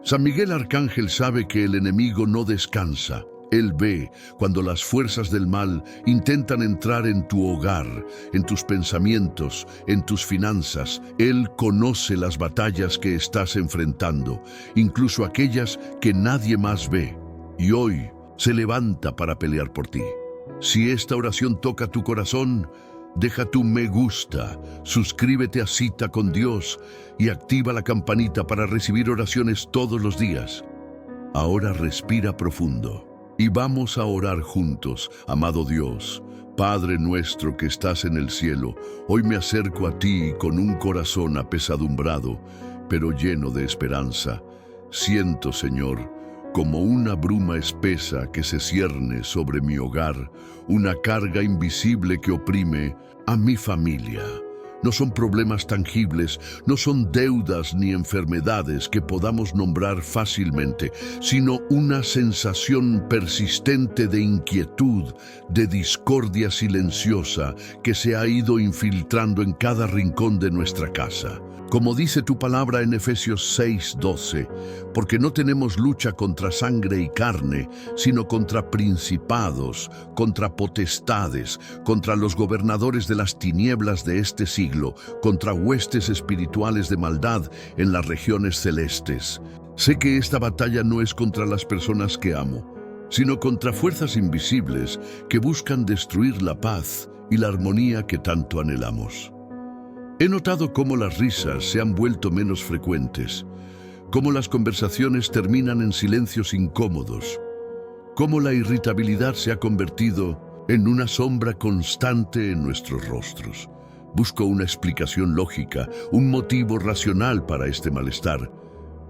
San Miguel Arcángel sabe que el enemigo no descansa. Él ve cuando las fuerzas del mal intentan entrar en tu hogar, en tus pensamientos, en tus finanzas. Él conoce las batallas que estás enfrentando, incluso aquellas que nadie más ve. Y hoy se levanta para pelear por ti. Si esta oración toca tu corazón, deja tu me gusta, suscríbete a Cita con Dios y activa la campanita para recibir oraciones todos los días. Ahora respira profundo y vamos a orar juntos. Amado Dios, Padre nuestro que estás en el cielo, hoy me acerco a ti con un corazón apesadumbrado, pero lleno de esperanza. Siento, Señor, como una bruma espesa que se cierne sobre mi hogar, una carga invisible que oprime a mi familia. No son problemas tangibles, no son deudas ni enfermedades que podamos nombrar fácilmente, sino una sensación persistente de inquietud, de discordia silenciosa que se ha ido infiltrando en cada rincón de nuestra casa. Como dice tu palabra en Efesios 6:12, porque no tenemos lucha contra sangre y carne, sino contra principados, contra potestades, contra los gobernadores de las tinieblas de este siglo, contra huestes espirituales de maldad en las regiones celestes. Sé que esta batalla no es contra las personas que amo, sino contra fuerzas invisibles que buscan destruir la paz y la armonía que tanto anhelamos. He notado cómo las risas se han vuelto menos frecuentes, cómo las conversaciones terminan en silencios incómodos, cómo la irritabilidad se ha convertido en una sombra constante en nuestros rostros. Busco una explicación lógica, un motivo racional para este malestar,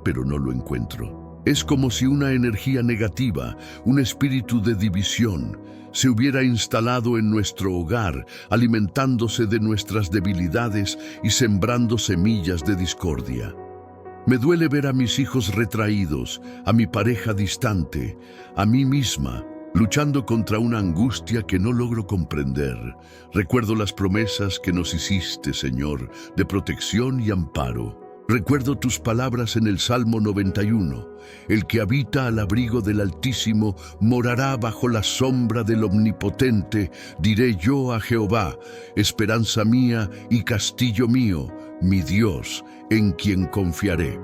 pero no lo encuentro. Es como si una energía negativa, un espíritu de división, se hubiera instalado en nuestro hogar, alimentándose de nuestras debilidades y sembrando semillas de discordia. Me duele ver a mis hijos retraídos, a mi pareja distante, a mí misma, luchando contra una angustia que no logro comprender. Recuerdo las promesas que nos hiciste, Señor, de protección y amparo. Recuerdo tus palabras en el Salmo 91. El que habita al abrigo del Altísimo morará bajo la sombra del Omnipotente. Diré yo a Jehová, esperanza mía y castillo mío, mi Dios, en quien confiaré.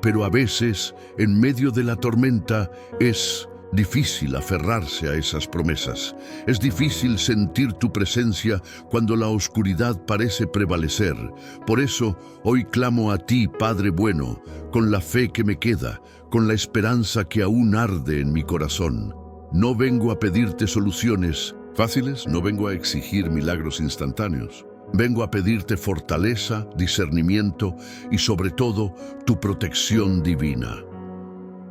Pero a veces, en medio de la tormenta, es difícil aferrarse a esas promesas. Es difícil sentir tu presencia cuando la oscuridad parece prevalecer. Por eso, hoy clamo a ti, Padre bueno, con la fe que me queda, con la esperanza que aún arde en mi corazón. No vengo a pedirte soluciones fáciles, no vengo a exigir milagros instantáneos. Vengo a pedirte fortaleza, discernimiento y sobre todo, tu protección divina.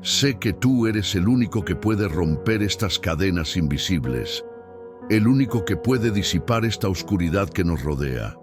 Sé que tú eres el único que puede romper estas cadenas invisibles, el único que puede disipar esta oscuridad que nos rodea.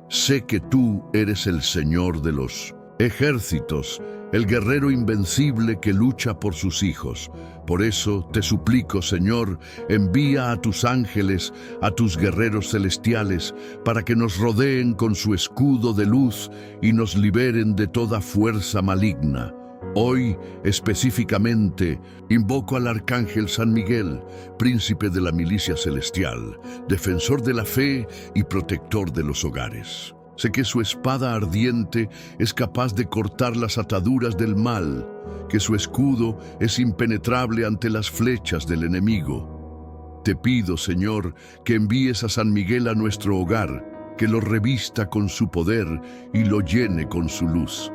Sé que tú eres el Señor de los ejércitos, el guerrero invencible que lucha por sus hijos. Por eso te suplico, Señor, envía a tus ángeles, a tus guerreros celestiales, para que nos rodeen con su escudo de luz y nos liberen de toda fuerza maligna. Hoy, específicamente, invoco al Arcángel San Miguel, príncipe de la milicia celestial, defensor de la fe y protector de los hogares. Sé que su espada ardiente es capaz de cortar las ataduras del mal, que su escudo es impenetrable ante las flechas del enemigo. Te pido, Señor, que envíes a San Miguel a nuestro hogar, que lo revista con su poder y lo llene con su luz.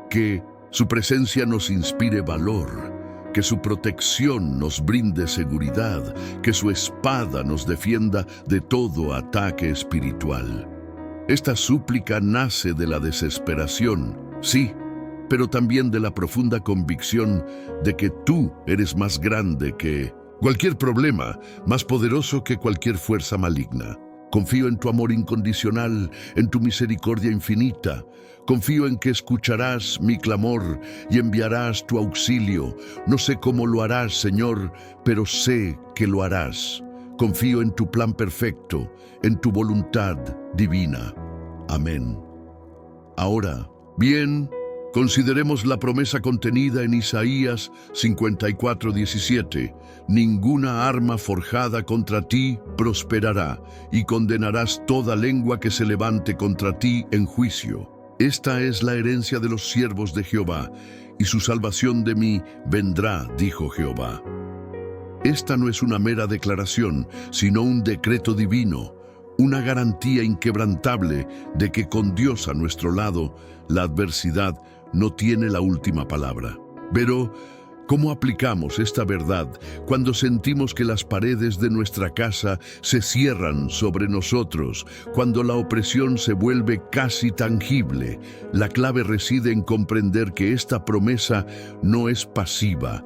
Que su presencia nos inspire valor, que su protección nos brinde seguridad, que su espada nos defienda de todo ataque espiritual. Esta súplica nace de la desesperación, sí, pero también de la profunda convicción de que tú eres más grande que cualquier problema, más poderoso que cualquier fuerza maligna. Confío en tu amor incondicional, en tu misericordia infinita. Confío en que escucharás mi clamor y enviarás tu auxilio. No sé cómo lo harás, Señor, pero sé que lo harás. Confío en tu plan perfecto, en tu voluntad divina. Amén. Ahora, bien, Consideremos la promesa contenida en Isaías 54:17. Ninguna arma forjada contra ti prosperará, y condenarás toda lengua que se levante contra ti en juicio. Esta es la herencia de los siervos de Jehová, y su salvación de mí vendrá, dijo Jehová. Esta no es una mera declaración, sino un decreto divino, una garantía inquebrantable de que con Dios a nuestro lado, la adversidad no tiene la última palabra. Pero, ¿cómo aplicamos esta verdad cuando sentimos que las paredes de nuestra casa se cierran sobre nosotros, cuando la opresión se vuelve casi tangible? La clave reside en comprender que esta promesa no es pasiva,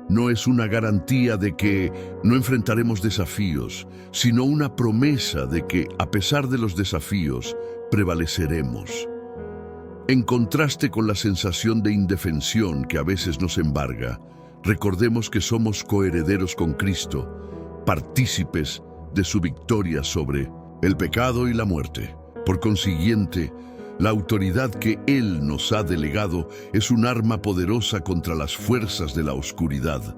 no es una garantía de que no enfrentaremos desafíos, sino una promesa de que, a pesar de los desafíos, prevaleceremos. En contraste con la sensación de indefensión que a veces nos embarga, recordemos que somos coherederos con Cristo, partícipes de su victoria sobre el pecado y la muerte. Por consiguiente, la autoridad que Él nos ha delegado es un arma poderosa contra las fuerzas de la oscuridad.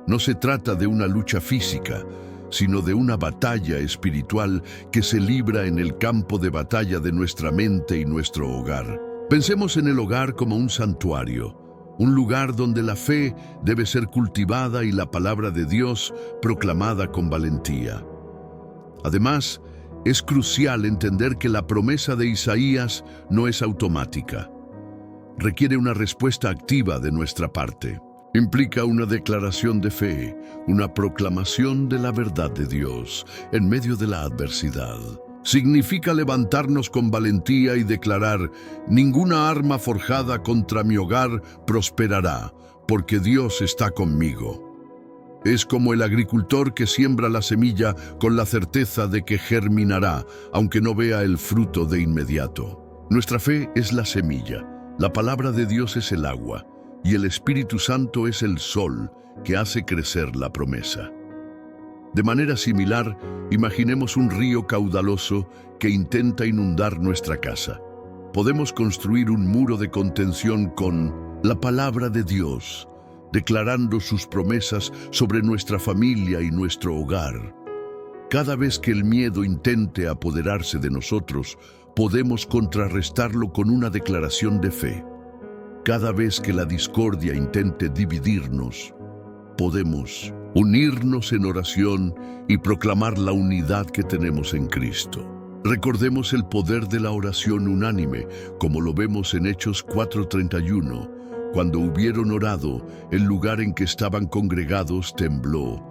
No se trata de una lucha física, sino de una batalla espiritual que se libra en el campo de batalla de nuestra mente y nuestro hogar. Pensemos en el hogar como un santuario, un lugar donde la fe debe ser cultivada y la palabra de Dios proclamada con valentía. Además, es crucial entender que la promesa de Isaías no es automática. Requiere una respuesta activa de nuestra parte. Implica una declaración de fe, una proclamación de la verdad de Dios en medio de la adversidad. Significa levantarnos con valentía y declarar: ninguna arma forjada contra mi hogar prosperará, porque Dios está conmigo. Es como el agricultor que siembra la semilla con la certeza de que germinará, aunque no vea el fruto de inmediato. Nuestra fe es la semilla, la palabra de Dios es el agua, y el Espíritu Santo es el sol que hace crecer la promesa. De manera similar, imaginemos un río caudaloso que intenta inundar nuestra casa. Podemos construir un muro de contención con la palabra de Dios, declarando sus promesas sobre nuestra familia y nuestro hogar. Cada vez que el miedo intente apoderarse de nosotros, podemos contrarrestarlo con una declaración de fe. Cada vez que la discordia intente dividirnos, podemos unirnos en oración y proclamar la unidad que tenemos en Cristo. Recordemos el poder de la oración unánime, como lo vemos en Hechos 4:31. Cuando hubieron orado, el lugar en que estaban congregados tembló,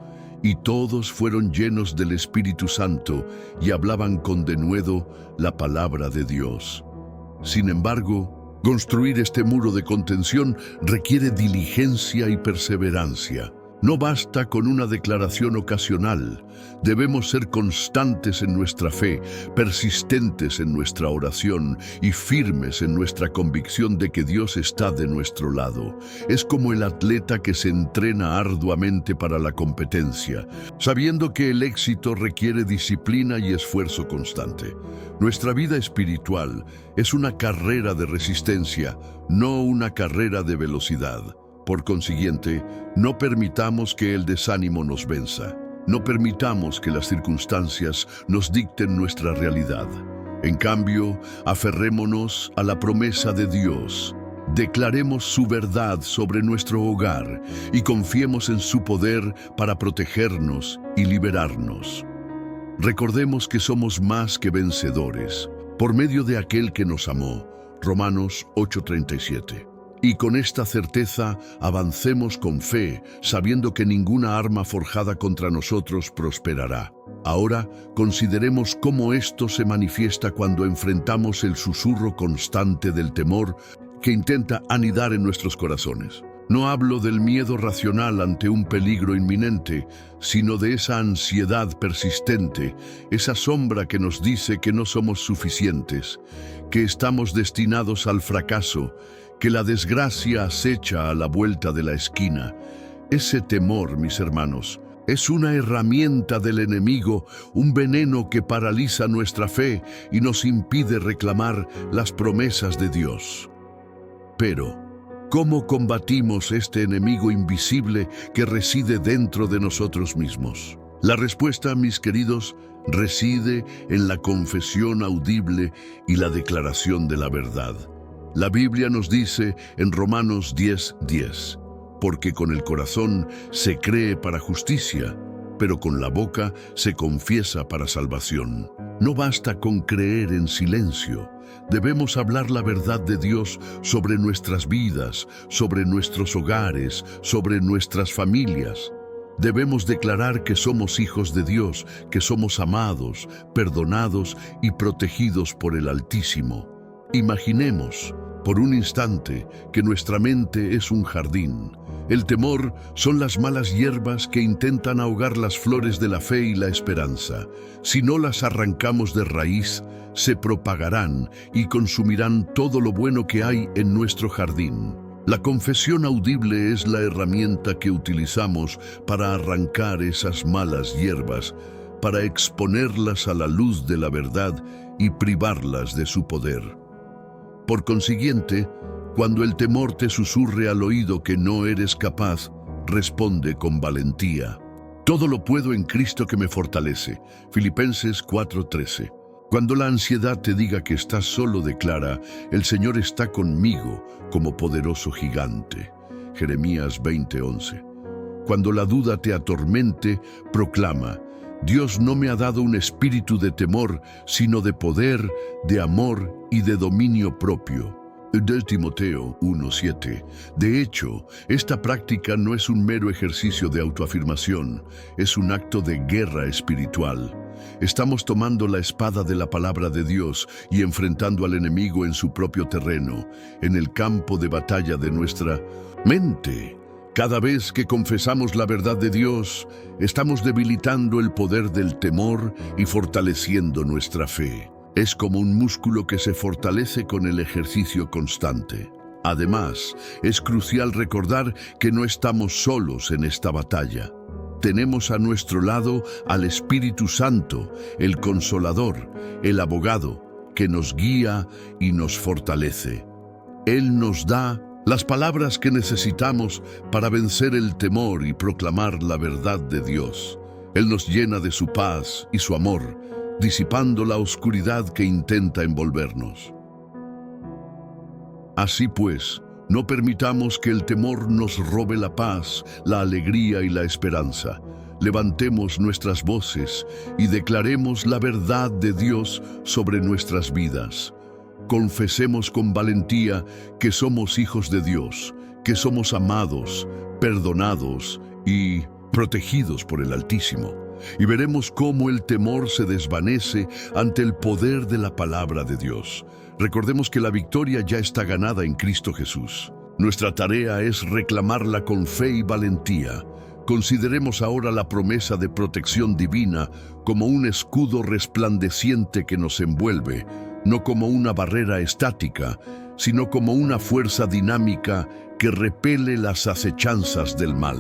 y todos fueron llenos del Espíritu Santo y hablaban con denuedo la palabra de Dios. Sin embargo, construir este muro de contención requiere diligencia y perseverancia. No basta con una declaración ocasional. Debemos ser constantes en nuestra fe, persistentes en nuestra oración y firmes en nuestra convicción de que Dios está de nuestro lado. Es como el atleta que se entrena arduamente para la competencia, sabiendo que el éxito requiere disciplina y esfuerzo constante. Nuestra vida espiritual es una carrera de resistencia, no una carrera de velocidad. Por consiguiente, no permitamos que el desánimo nos venza. No permitamos que las circunstancias nos dicten nuestra realidad. En cambio, aferrémonos a la promesa de Dios. Declaremos su verdad sobre nuestro hogar y confiemos en su poder para protegernos y liberarnos. Recordemos que somos más que vencedores por medio de aquel que nos amó. Romanos 8:37. Y con esta certeza avancemos con fe, sabiendo que ninguna arma forjada contra nosotros prosperará. Ahora consideremos cómo esto se manifiesta cuando enfrentamos el susurro constante del temor que intenta anidar en nuestros corazones. No hablo del miedo racional ante un peligro inminente, sino de esa ansiedad persistente, esa sombra que nos dice que no somos suficientes, que estamos destinados al fracaso, que la desgracia acecha a la vuelta de la esquina. Ese temor, mis hermanos, es una herramienta del enemigo, un veneno que paraliza nuestra fe y nos impide reclamar las promesas de Dios. Pero, ¿cómo combatimos este enemigo invisible que reside dentro de nosotros mismos? La respuesta, mis queridos, reside en la confesión audible y la declaración de la verdad. La Biblia nos dice en Romanos 10:10, porque con el corazón se cree para justicia, pero con la boca se confiesa para salvación. No basta con creer en silencio. Debemos hablar la verdad de Dios sobre nuestras vidas, sobre nuestros hogares, sobre nuestras familias. Debemos declarar que somos hijos de Dios, que somos amados, perdonados y protegidos por el Altísimo. Imaginemos, por un instante, que nuestra mente es un jardín. El temor son las malas hierbas que intentan ahogar las flores de la fe y la esperanza. Si no las arrancamos de raíz, se propagarán y consumirán todo lo bueno que hay en nuestro jardín. La confesión audible es la herramienta que utilizamos para arrancar esas malas hierbas, para exponerlas a la luz de la verdad y privarlas de su poder. Por consiguiente, cuando el temor te susurre al oído que no eres capaz, responde con valentía. Todo lo puedo en Cristo que me fortalece. Filipenses 4:13. Cuando la ansiedad te diga que estás solo, declara, el Señor está conmigo como poderoso gigante. Jeremías 20:11. Cuando la duda te atormente, proclama, Dios no me ha dado un espíritu de temor, sino de poder, de amor y de dominio propio. De Timoteo 1:7. De hecho, esta práctica no es un mero ejercicio de autoafirmación, es un acto de guerra espiritual. Estamos tomando la espada de la palabra de Dios y enfrentando al enemigo en su propio terreno, en el campo de batalla de nuestra mente. Cada vez que confesamos la verdad de Dios, estamos debilitando el poder del temor y fortaleciendo nuestra fe. Es como un músculo que se fortalece con el ejercicio constante. Además, es crucial recordar que no estamos solos en esta batalla. Tenemos a nuestro lado al Espíritu Santo, el Consolador, el Abogado, que nos guía y nos fortalece. Él nos da las palabras que necesitamos para vencer el temor y proclamar la verdad de Dios. Él nos llena de su paz y su amor, disipando la oscuridad que intenta envolvernos. Así pues, no permitamos que el temor nos robe la paz, la alegría y la esperanza. Levantemos nuestras voces y declaremos la verdad de Dios sobre nuestras vidas. Confesemos con valentía que somos hijos de Dios, que somos amados, perdonados y protegidos por el Altísimo. Y veremos cómo el temor se desvanece ante el poder de la palabra de Dios. Recordemos que la victoria ya está ganada en Cristo Jesús. Nuestra tarea es reclamarla con fe y valentía. Consideremos ahora la promesa de protección divina como un escudo resplandeciente que nos envuelve, no como una barrera estática, sino como una fuerza dinámica que repele las acechanzas del mal.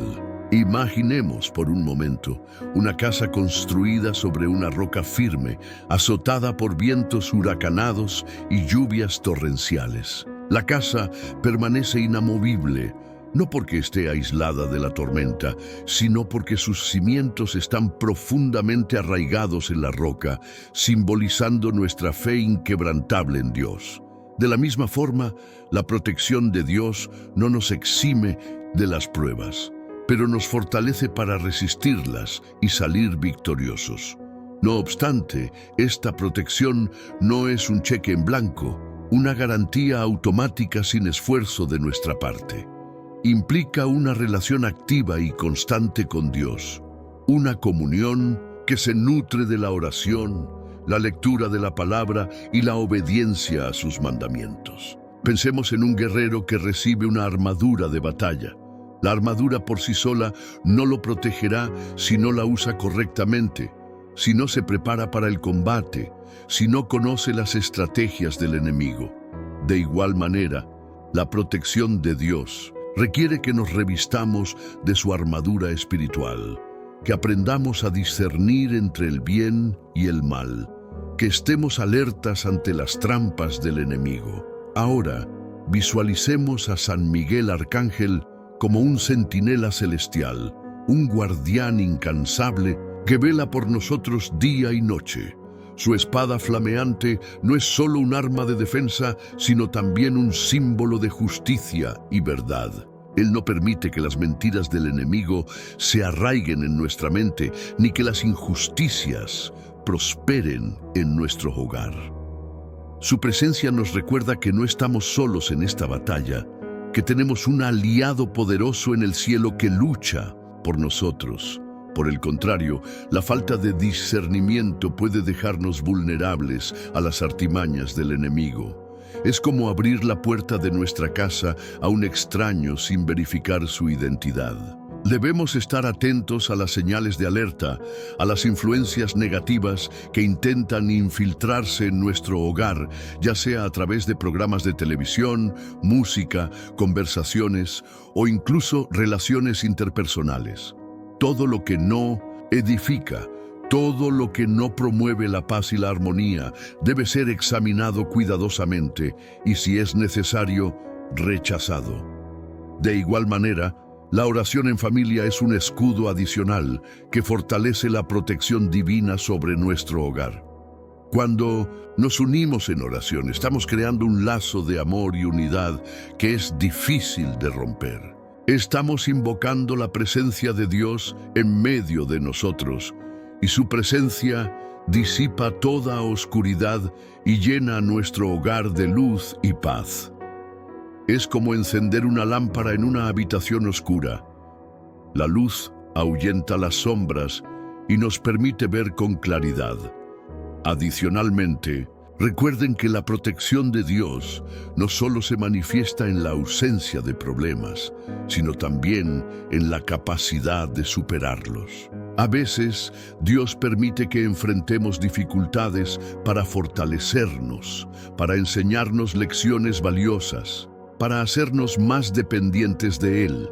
Imaginemos por un momento una casa construida sobre una roca firme, azotada por vientos huracanados y lluvias torrenciales. La casa permanece inamovible, no porque esté aislada de la tormenta, sino porque sus cimientos están profundamente arraigados en la roca, simbolizando nuestra fe inquebrantable en Dios. De la misma forma, la protección de Dios no nos exime de las pruebas, pero nos fortalece para resistirlas y salir victoriosos. No obstante, esta protección no es un cheque en blanco, una garantía automática sin esfuerzo de nuestra parte. Implica una relación activa y constante con Dios, una comunión que se nutre de la oración, la lectura de la palabra y la obediencia a sus mandamientos. Pensemos en un guerrero que recibe una armadura de batalla. La armadura por sí sola no lo protegerá si no la usa correctamente, si no se prepara para el combate, si no conoce las estrategias del enemigo. De igual manera, la protección de Dios requiere que nos revistamos de su armadura espiritual, que aprendamos a discernir entre el bien y el mal, que estemos alertas ante las trampas del enemigo. Ahora, visualicemos a San Miguel Arcángel como un centinela celestial, un guardián incansable que vela por nosotros día y noche. Su espada flameante no es solo un arma de defensa, sino también un símbolo de justicia y verdad. Él no permite que las mentiras del enemigo se arraiguen en nuestra mente, ni que las injusticias prosperen en nuestro hogar. Su presencia nos recuerda que no estamos solos en esta batalla, que tenemos un aliado poderoso en el cielo que lucha por nosotros. Por el contrario, la falta de discernimiento puede dejarnos vulnerables a las artimañas del enemigo. Es como abrir la puerta de nuestra casa a un extraño sin verificar su identidad. Debemos estar atentos a las señales de alerta, a las influencias negativas que intentan infiltrarse en nuestro hogar, ya sea a través de programas de televisión, música, conversaciones o incluso relaciones interpersonales. Todo lo que no edifica, todo lo que no promueve la paz y la armonía debe ser examinado cuidadosamente y, si es necesario, rechazado. De igual manera, la oración en familia es un escudo adicional que fortalece la protección divina sobre nuestro hogar. Cuando nos unimos en oración, estamos creando un lazo de amor y unidad que es difícil de romper. Estamos invocando la presencia de Dios en medio de nosotros, y su presencia disipa toda oscuridad y llena nuestro hogar de luz y paz. Es como encender una lámpara en una habitación oscura. La luz ahuyenta las sombras y nos permite ver con claridad. Adicionalmente, recuerden que la protección de Dios no solo se manifiesta en la ausencia de problemas, sino también en la capacidad de superarlos. A veces, Dios permite que enfrentemos dificultades para fortalecernos, para enseñarnos lecciones valiosas, para hacernos más dependientes de Él.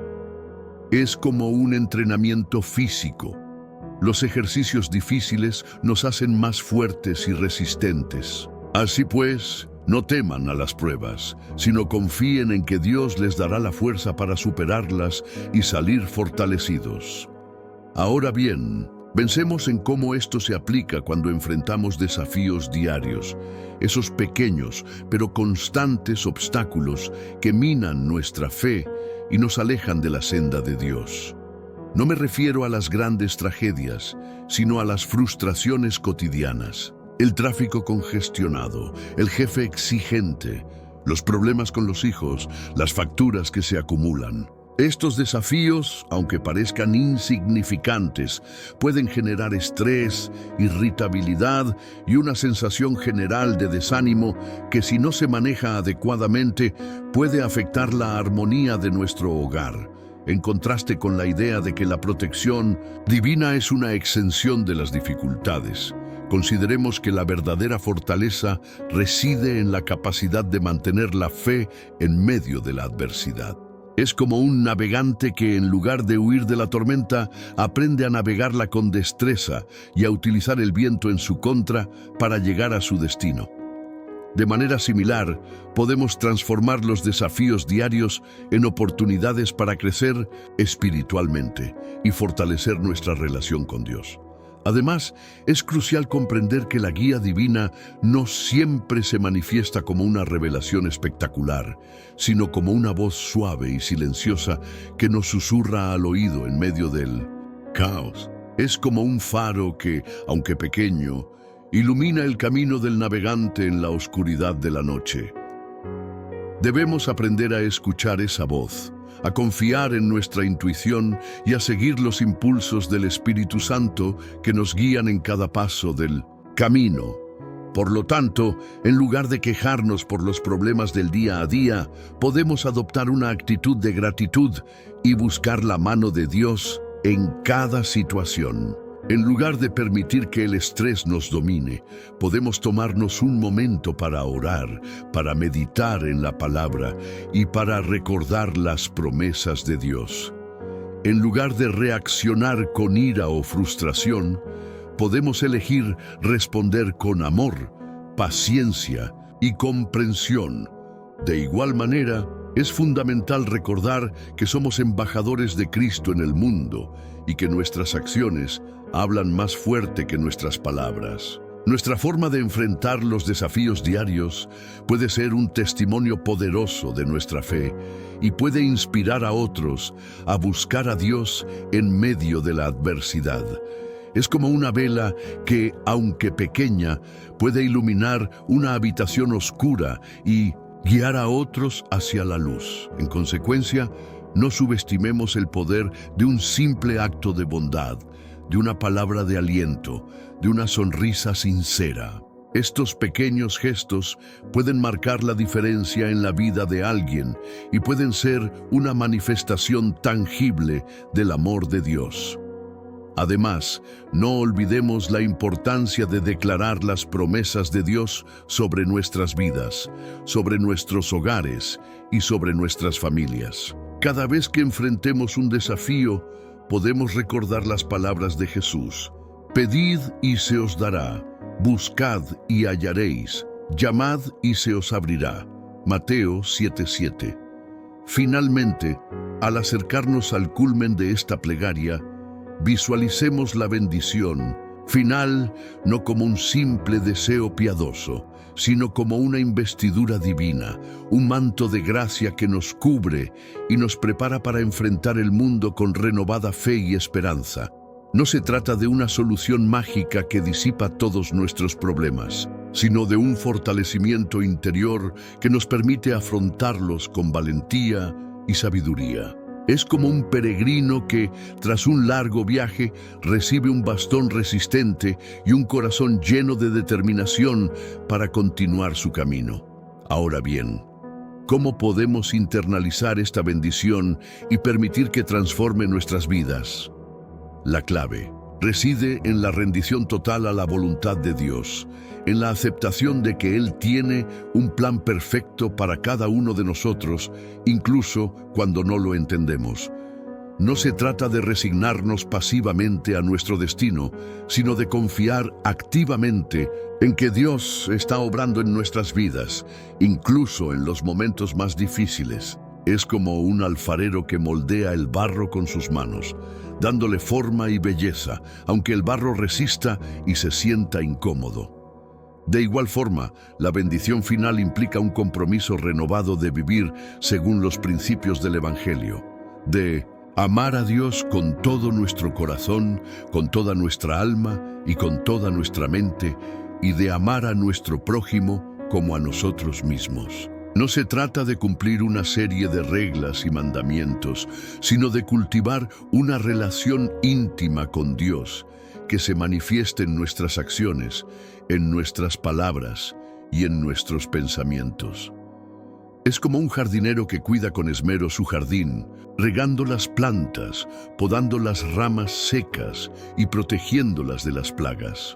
Es como un entrenamiento físico. Los ejercicios difíciles nos hacen más fuertes y resistentes. Así pues, no teman a las pruebas, sino confíen en que Dios les dará la fuerza para superarlas y salir fortalecidos. Ahora bien, pensemos en cómo esto se aplica cuando enfrentamos desafíos diarios, esos pequeños pero constantes obstáculos que minan nuestra fe y nos alejan de la senda de Dios. No me refiero a las grandes tragedias, sino a las frustraciones cotidianas. El tráfico congestionado, el jefe exigente, los problemas con los hijos, las facturas que se acumulan. Estos desafíos, aunque parezcan insignificantes, pueden generar estrés, irritabilidad y una sensación general de desánimo que, si no se maneja adecuadamente, puede afectar la armonía de nuestro hogar. En contraste con la idea de que la protección divina es una exención de las dificultades, consideremos que la verdadera fortaleza reside en la capacidad de mantener la fe en medio de la adversidad. Es como un navegante que, en lugar de huir de la tormenta, aprende a navegarla con destreza y a utilizar el viento en su contra para llegar a su destino. De manera similar, podemos transformar los desafíos diarios en oportunidades para crecer espiritualmente y fortalecer nuestra relación con Dios. Además, es crucial comprender que la guía divina no siempre se manifiesta como una revelación espectacular, sino como una voz suave y silenciosa que nos susurra al oído en medio del caos. Es como un faro que, aunque pequeño, ilumina el camino del navegante en la oscuridad de la noche. Debemos aprender a escuchar esa voz, a confiar en nuestra intuición y a seguir los impulsos del Espíritu Santo que nos guían en cada paso del camino. Por lo tanto, en lugar de quejarnos por los problemas del día a día, podemos adoptar una actitud de gratitud y buscar la mano de Dios en cada situación. En lugar de permitir que el estrés nos domine, podemos tomarnos un momento para orar, para meditar en la palabra y para recordar las promesas de Dios. En lugar de reaccionar con ira o frustración, podemos elegir responder con amor, paciencia y comprensión, De igual manera, es fundamental recordar que somos embajadores de Cristo en el mundo y que nuestras acciones hablan más fuerte que nuestras palabras. Nuestra forma de enfrentar los desafíos diarios puede ser un testimonio poderoso de nuestra fe y puede inspirar a otros a buscar a Dios en medio de la adversidad. Es como una vela que, aunque pequeña, puede iluminar una habitación oscura y guiar a otros hacia la luz. En consecuencia, no subestimemos el poder de un simple acto de bondad, de una palabra de aliento, de una sonrisa sincera. Estos pequeños gestos pueden marcar la diferencia en la vida de alguien y pueden ser una manifestación tangible del amor de Dios. Además, no olvidemos la importancia de declarar las promesas de Dios sobre nuestras vidas, sobre nuestros hogares y sobre nuestras familias. Cada vez que enfrentemos un desafío, podemos recordar las palabras de Jesús: pedid y se os dará, buscad y hallaréis, llamad y se os abrirá. Mateo 7:7. Finalmente, al acercarnos al culmen de esta plegaria, visualicemos la bendición final no como un simple deseo piadoso, sino como una investidura divina, un manto de gracia que nos cubre y nos prepara para enfrentar el mundo con renovada fe y esperanza. No se trata de una solución mágica que disipa todos nuestros problemas, sino de un fortalecimiento interior que nos permite afrontarlos con valentía y sabiduría. Es como un peregrino que, tras un largo viaje, recibe un bastón resistente y un corazón lleno de determinación para continuar su camino. Ahora bien, ¿cómo podemos internalizar esta bendición y permitir que transforme nuestras vidas? La clave reside en la rendición total a la voluntad de Dios, en la aceptación de que Él tiene un plan perfecto para cada uno de nosotros, incluso cuando no lo entendemos. No se trata de resignarnos pasivamente a nuestro destino, sino de confiar activamente en que Dios está obrando en nuestras vidas, incluso en los momentos más difíciles. Es como un alfarero que moldea el barro con sus manos, dándole forma y belleza, aunque el barro resista y se sienta incómodo. De igual forma, la bendición final implica un compromiso renovado de vivir según los principios del Evangelio, de amar a Dios con todo nuestro corazón, con toda nuestra alma y con toda nuestra mente, y de amar a nuestro prójimo como a nosotros mismos. No se trata de cumplir una serie de reglas y mandamientos, sino de cultivar una relación íntima con Dios que se manifieste en nuestras acciones, en nuestras palabras y en nuestros pensamientos. Es como un jardinero que cuida con esmero su jardín, regando las plantas, podando las ramas secas y protegiéndolas de las plagas.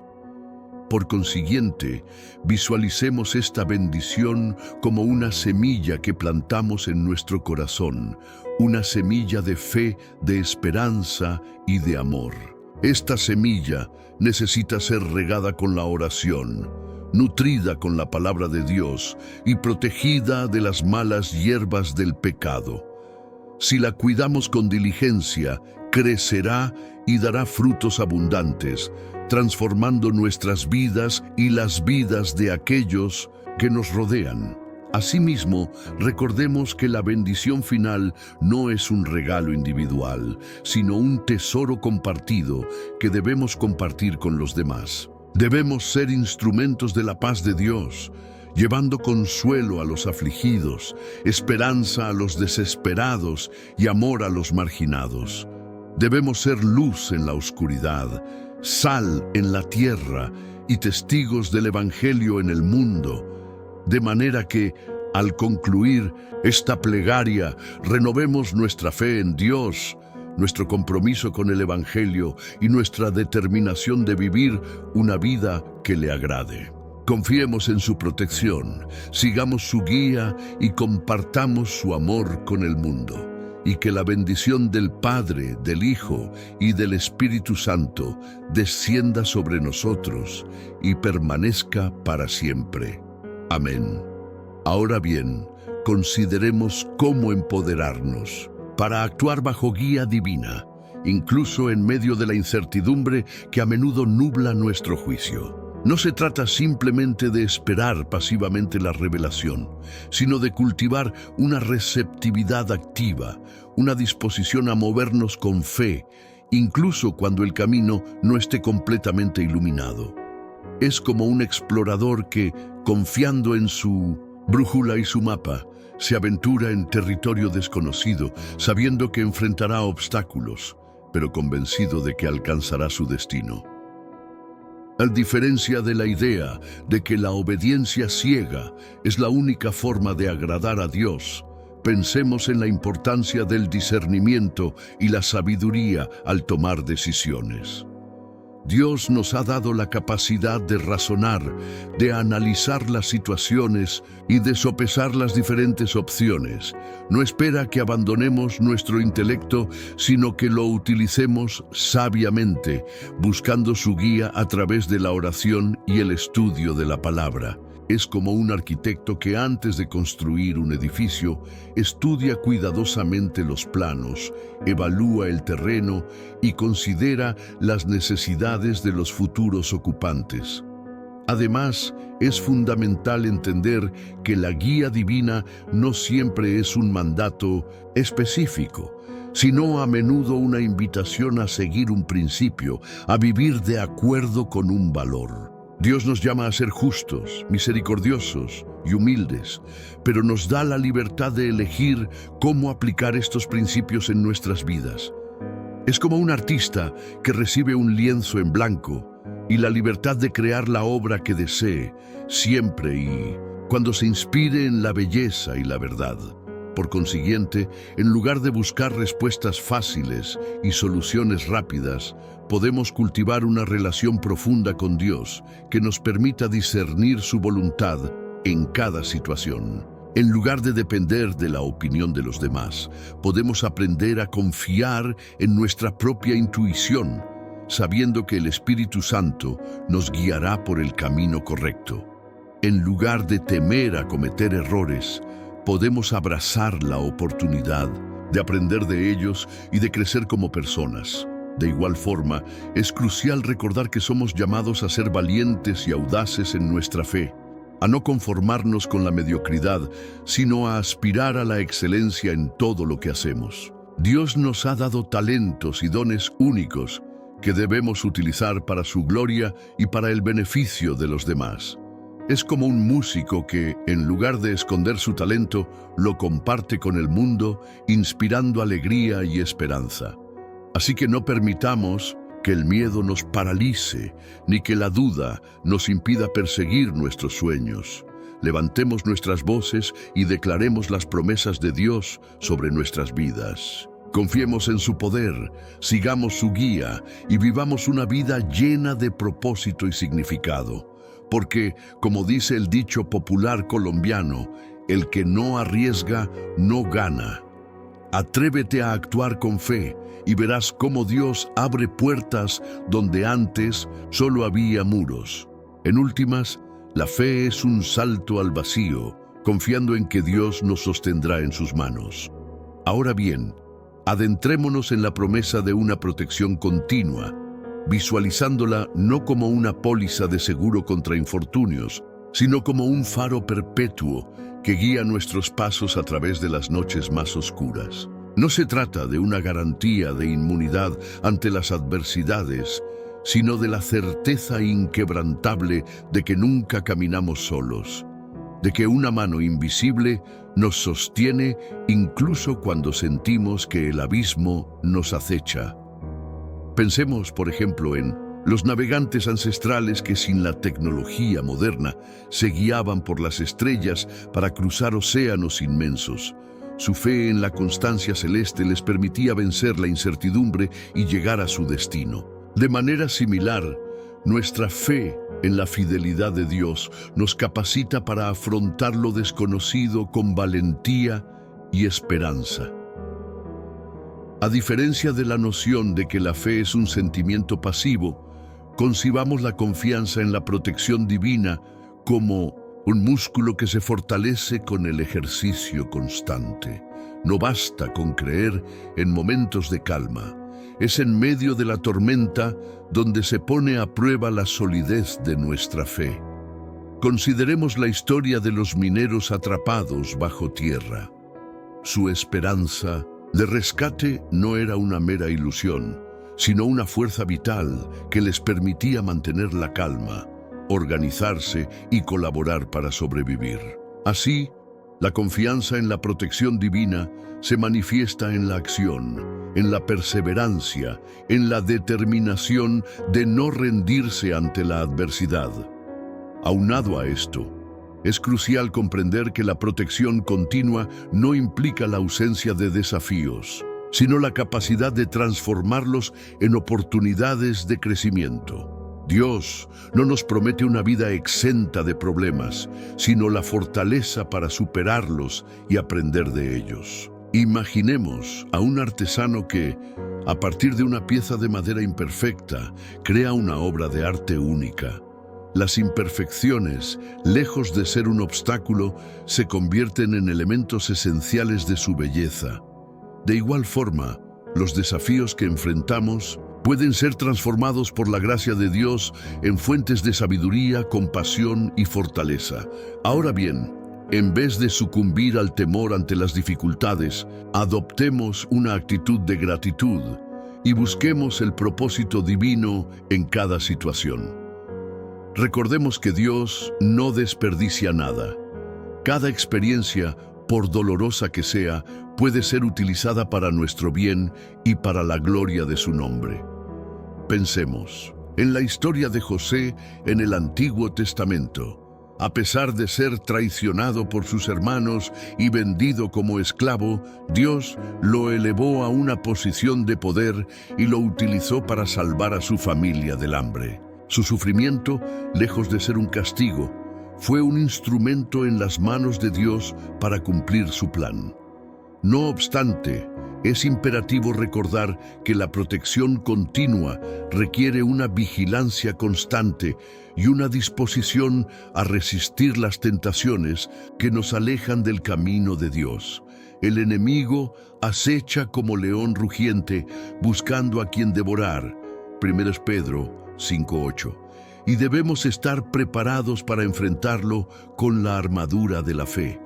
Por consiguiente, visualicemos esta bendición como una semilla que plantamos en nuestro corazón, una semilla de fe, de esperanza y de amor. Esta semilla necesita ser regada con la oración, nutrida con la palabra de Dios y protegida de las malas hierbas del pecado. Si la cuidamos con diligencia, crecerá y dará frutos abundantes, transformando nuestras vidas y las vidas de aquellos que nos rodean. Asimismo, recordemos que la bendición final no es un regalo individual, sino un tesoro compartido que debemos compartir con los demás. Debemos ser instrumentos de la paz de Dios, llevando consuelo a los afligidos, esperanza a los desesperados y amor a los marginados. Debemos ser luz en la oscuridad, sal en la tierra y testigos del Evangelio en el mundo, de manera que, al concluir esta plegaria, renovemos nuestra fe en Dios, nuestro compromiso con el Evangelio y nuestra determinación de vivir una vida que le agrade. Confiemos en su protección, sigamos su guía y compartamos su amor con el mundo. Y que la bendición del Padre, del Hijo y del Espíritu Santo descienda sobre nosotros y permanezca para siempre. Amén. Ahora bien, consideremos cómo empoderarnos para actuar bajo guía divina, incluso en medio de la incertidumbre que a menudo nubla nuestro juicio. No se trata simplemente de esperar pasivamente la revelación, sino de cultivar una receptividad activa, una disposición a movernos con fe, incluso cuando el camino no esté completamente iluminado. Es como un explorador que, confiando en su brújula y su mapa, se aventura en territorio desconocido, sabiendo que enfrentará obstáculos, pero convencido de que alcanzará su destino. A diferencia de la idea de que la obediencia ciega es la única forma de agradar a Dios, pensemos en la importancia del discernimiento y la sabiduría al tomar decisiones. Dios nos ha dado la capacidad de razonar, de analizar las situaciones y de sopesar las diferentes opciones. No espera que abandonemos nuestro intelecto, sino que lo utilicemos sabiamente, buscando su guía a través de la oración y el estudio de la palabra. Es como un arquitecto que antes de construir un edificio, estudia cuidadosamente los planos, evalúa el terreno y considera las necesidades de los futuros ocupantes. Además, es fundamental entender que la guía divina no siempre es un mandato específico, sino a menudo una invitación a seguir un principio, a vivir de acuerdo con un valor. Dios nos llama a ser justos, misericordiosos y humildes, pero nos da la libertad de elegir cómo aplicar estos principios en nuestras vidas. Es como un artista que recibe un lienzo en blanco y la libertad de crear la obra que desee, siempre y cuando se inspire en la belleza y la verdad. Por consiguiente, en lugar de buscar respuestas fáciles y soluciones rápidas, podemos cultivar una relación profunda con Dios que nos permita discernir su voluntad en cada situación. En lugar de depender de la opinión de los demás, podemos aprender a confiar en nuestra propia intuición, sabiendo que el Espíritu Santo nos guiará por el camino correcto. En lugar de temer a cometer errores, podemos abrazar la oportunidad de aprender de ellos y de crecer como personas. De igual forma, es crucial recordar que somos llamados a ser valientes y audaces en nuestra fe, a no conformarnos con la mediocridad, sino a aspirar a la excelencia en todo lo que hacemos. Dios nos ha dado talentos y dones únicos que debemos utilizar para su gloria y para el beneficio de los demás. Es como un músico que, en lugar de esconder su talento, lo comparte con el mundo, inspirando alegría y esperanza. Así que no permitamos que el miedo nos paralice, ni que la duda nos impida perseguir nuestros sueños. Levantemos nuestras voces y declaremos las promesas de Dios sobre nuestras vidas. Confiemos en su poder, sigamos su guía y vivamos una vida llena de propósito y significado. Porque, como dice el dicho popular colombiano, el que no arriesga, no gana. Atrévete a actuar con fe y verás cómo Dios abre puertas donde antes solo había muros. En últimas, la fe es un salto al vacío, confiando en que Dios nos sostendrá en sus manos. Ahora bien, adentrémonos en la promesa de una protección continua, visualizándola no como una póliza de seguro contra infortunios, sino como un faro perpetuo que guía nuestros pasos a través de las noches más oscuras. No se trata de una garantía de inmunidad ante las adversidades, sino de la certeza inquebrantable de que nunca caminamos solos, de que una mano invisible nos sostiene incluso cuando sentimos que el abismo nos acecha. Pensemos, por ejemplo, en los navegantes ancestrales que sin la tecnología moderna se guiaban por las estrellas para cruzar océanos inmensos. Su fe en la constancia celeste les permitía vencer la incertidumbre y llegar a su destino. De manera similar, nuestra fe en la fidelidad de Dios nos capacita para afrontar lo desconocido con valentía y esperanza. A diferencia de la noción de que la fe es un sentimiento pasivo, concibamos la confianza en la protección divina como un músculo que se fortalece con el ejercicio constante. No basta con creer en momentos de calma. Es en medio de la tormenta donde se pone a prueba la solidez de nuestra fe. Consideremos la historia de los mineros atrapados bajo tierra. Su esperanza de rescate no era una mera ilusión, sino una fuerza vital que les permitía mantener la calma, organizarse y colaborar para sobrevivir. Así, la confianza en la protección divina se manifiesta en la acción, en la perseverancia, en la determinación de no rendirse ante la adversidad. Aunado a esto, es crucial comprender que la protección continua no implica la ausencia de desafíos, sino la capacidad de transformarlos en oportunidades de crecimiento. Dios no nos promete una vida exenta de problemas, sino la fortaleza para superarlos y aprender de ellos. Imaginemos a un artesano que, a partir de una pieza de madera imperfecta, crea una obra de arte única. Las imperfecciones, lejos de ser un obstáculo, se convierten en elementos esenciales de su belleza. De igual forma, los desafíos que enfrentamos pueden ser transformados por la gracia de Dios en fuentes de sabiduría, compasión y fortaleza. Ahora bien, en vez de sucumbir al temor ante las dificultades, adoptemos una actitud de gratitud y busquemos el propósito divino en cada situación. Recordemos que Dios no desperdicia nada. Cada experiencia, por dolorosa que sea, puede ser utilizada para nuestro bien y para la gloria de su nombre. Pensemos en la historia de José en el Antiguo Testamento. A pesar de ser traicionado por sus hermanos y vendido como esclavo, Dios lo elevó a una posición de poder y lo utilizó para salvar a su familia del hambre. Su sufrimiento, lejos de ser un castigo, fue un instrumento en las manos de Dios para cumplir su plan. No obstante, es imperativo recordar que la protección continua requiere una vigilancia constante y una disposición a resistir las tentaciones que nos alejan del camino de Dios. El enemigo acecha como león rugiente, buscando a quien devorar. 1 Pedro 5:8. Y debemos estar preparados para enfrentarlo con la armadura de la fe.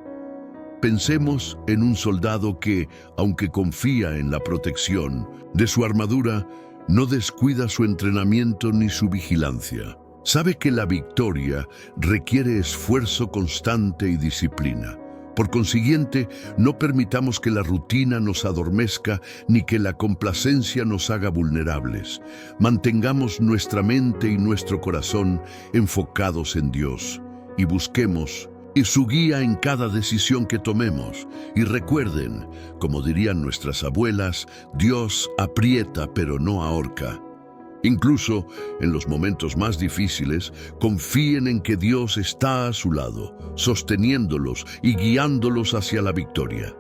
Pensemos en un soldado que, aunque confía en la protección de su armadura, no descuida su entrenamiento ni su vigilancia. Sabe que la victoria requiere esfuerzo constante y disciplina. Por consiguiente, no permitamos que la rutina nos adormezca ni que la complacencia nos haga vulnerables. Mantengamos nuestra mente y nuestro corazón enfocados en Dios y busquemos su guía en cada decisión que tomemos. Y recuerden, como dirían nuestras abuelas, Dios aprieta pero no ahorca. Incluso en los momentos más difíciles, confíen en que Dios está a su lado, sosteniéndolos y guiándolos hacia la victoria.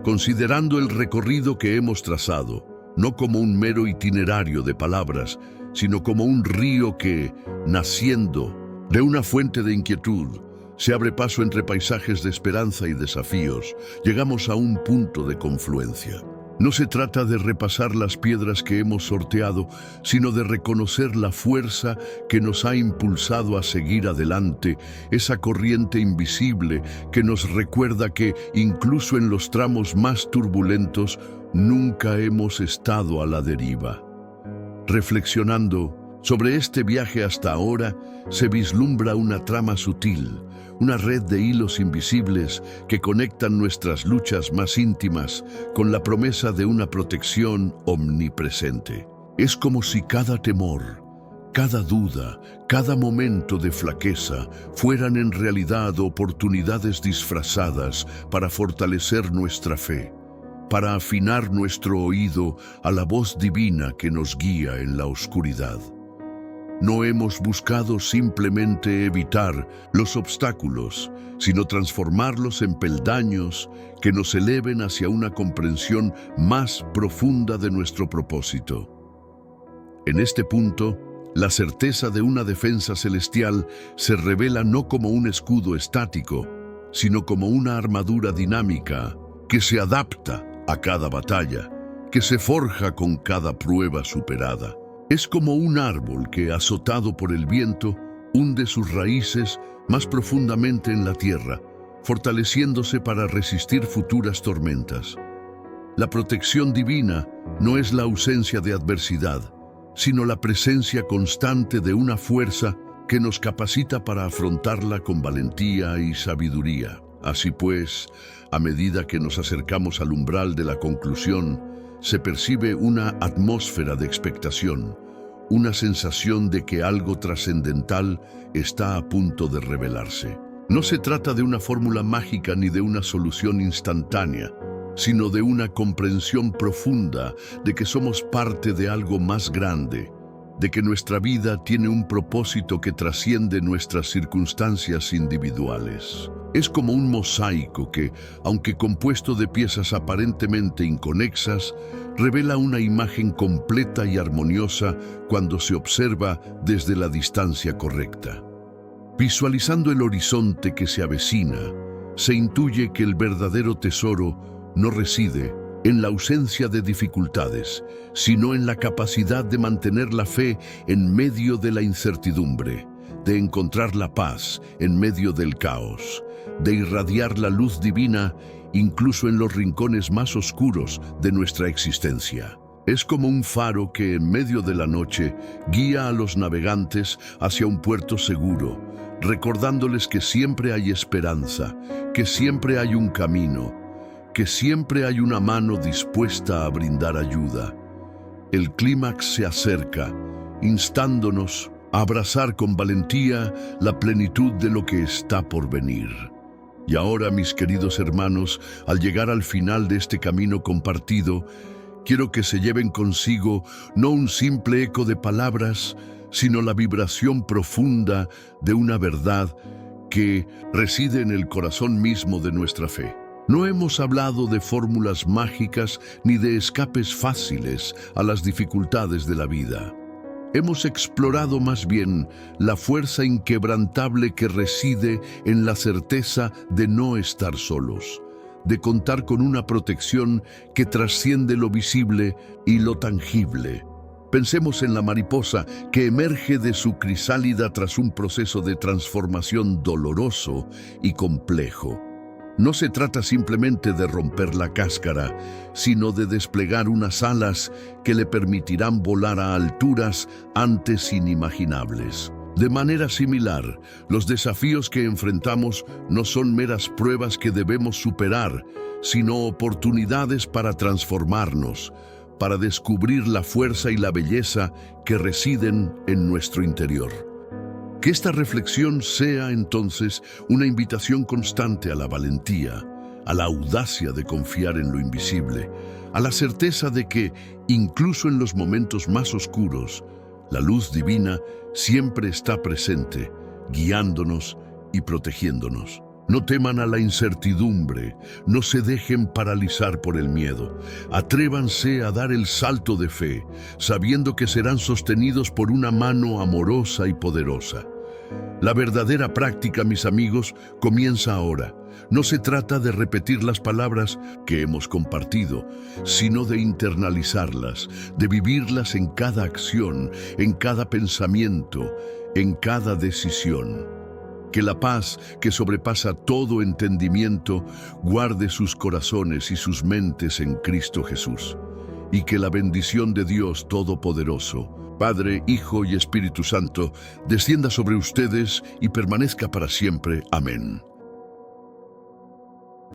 Considerando el recorrido que hemos trazado, no como un mero itinerario de palabras, sino como un río que, naciendo de una fuente de inquietud, se abre paso entre paisajes de esperanza y desafíos, llegamos a un punto de confluencia. No se trata de repasar las piedras que hemos sorteado, sino de reconocer la fuerza que nos ha impulsado a seguir adelante, esa corriente invisible que nos recuerda que, incluso en los tramos más turbulentos, nunca hemos estado a la deriva. Reflexionando sobre este viaje hasta ahora, se vislumbra una trama sutil, una red de hilos invisibles que conectan nuestras luchas más íntimas con la promesa de una protección omnipresente. Es como si cada temor, cada duda, cada momento de flaqueza fueran en realidad oportunidades disfrazadas para fortalecer nuestra fe, para afinar nuestro oído a la voz divina que nos guía en la oscuridad. No hemos buscado simplemente evitar los obstáculos, sino transformarlos en peldaños que nos eleven hacia una comprensión más profunda de nuestro propósito. En este punto, La certeza de una defensa celestial se revela no como un escudo estático, sino como una armadura dinámica que se adapta a cada batalla, que se forja con cada prueba superada. Es como un árbol que, azotado por el viento, hunde sus raíces más profundamente en la tierra, fortaleciéndose para resistir futuras tormentas. La protección divina no es la ausencia de adversidad, sino la presencia constante de una fuerza que nos capacita para afrontarla con valentía y sabiduría. Así pues, a medida que nos acercamos al umbral de la conclusión, se percibe una atmósfera de expectación, una sensación de que algo trascendental está a punto de revelarse. No se trata de una fórmula mágica ni de una solución instantánea, sino de una comprensión profunda de que somos parte de algo más grande, de que nuestra vida tiene un propósito que trasciende nuestras circunstancias individuales. Es como un mosaico que, aunque compuesto de piezas aparentemente inconexas, revela una imagen completa y armoniosa cuando se observa desde la distancia correcta. Visualizando el horizonte que se avecina, se intuye que el verdadero tesoro no reside en la ausencia de dificultades, sino en la capacidad de mantener la fe en medio de la incertidumbre, de encontrar la paz en medio del caos, de irradiar la luz divina incluso en los rincones más oscuros de nuestra existencia. Es como un faro que en medio de la noche guía a los navegantes hacia un puerto seguro, recordándoles que siempre hay esperanza, que siempre hay un camino, que siempre hay una mano dispuesta a brindar ayuda. El clímax se acerca, instándonos a abrazar con valentía la plenitud de lo que está por venir. Y ahora, mis queridos hermanos, al llegar al final de este camino compartido, quiero que se lleven consigo no un simple eco de palabras, sino la vibración profunda de una verdad que reside en el corazón mismo de nuestra fe. No hemos hablado de fórmulas mágicas ni de escapes fáciles a las dificultades de la vida. Hemos explorado más bien la fuerza inquebrantable que reside en la certeza de no estar solos, de contar con una protección que trasciende lo visible y lo tangible. Pensemos en la mariposa que emerge de su crisálida tras un proceso de transformación doloroso y complejo. No se trata simplemente de romper la cáscara, sino de desplegar unas alas que le permitirán volar a alturas antes inimaginables. De manera similar, los desafíos que enfrentamos no son meras pruebas que debemos superar, sino oportunidades para transformarnos, para descubrir la fuerza y la belleza que residen en nuestro interior. Que esta reflexión sea entonces una invitación constante a la valentía, a la audacia de confiar en lo invisible, a la certeza de que, incluso en los momentos más oscuros, la luz divina siempre está presente, guiándonos y protegiéndonos. No teman a la incertidumbre, no se dejen paralizar por el miedo. Atrévanse a dar el salto de fe, sabiendo que serán sostenidos por una mano amorosa y poderosa. La verdadera práctica, mis amigos, comienza ahora. No se trata de repetir las palabras que hemos compartido, sino de internalizarlas, de vivirlas en cada acción, en cada pensamiento, en cada decisión. Que la paz, que sobrepasa todo entendimiento, guarde sus corazones y sus mentes en Cristo Jesús. Y que la bendición de Dios Todopoderoso, Padre, Hijo y Espíritu Santo, descienda sobre ustedes y permanezca para siempre. Amén.